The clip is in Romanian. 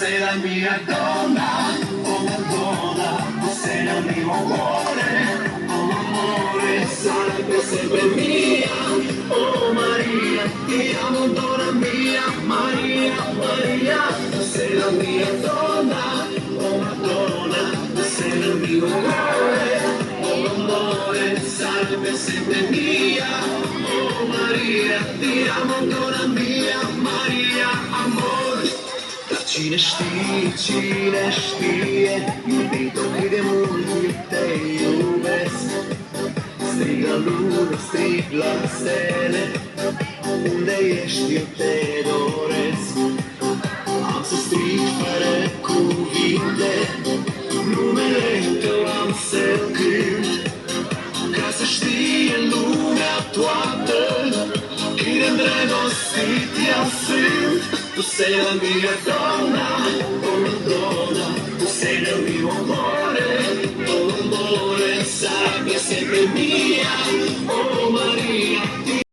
sei la mia donna, oh Madonna, tu sei nel mio cuore, oh amore, sarai sempre mia, oh Maria, ti amo donna mia, Maria, Maria, tu sei la mia donna, oh Madonna, tu sei nel mio cuore, oh amore, sarai sempre mia, oh Maria, ti amo donna mia, Maria, amore. Cine știe, iubito cât de mult eu te iubesc. Strig la lună, strig la stele, unde ești eu te doresc. Am să strig fără cuvinte, numele tău am să-l cânt, ca să știe lumea toată cât de îndrăgostit eu sunt. Tu sei la mia donna, oh Madonna, tu sei nel mio cuore, oh amore, sarai sempre mia, oh Maria.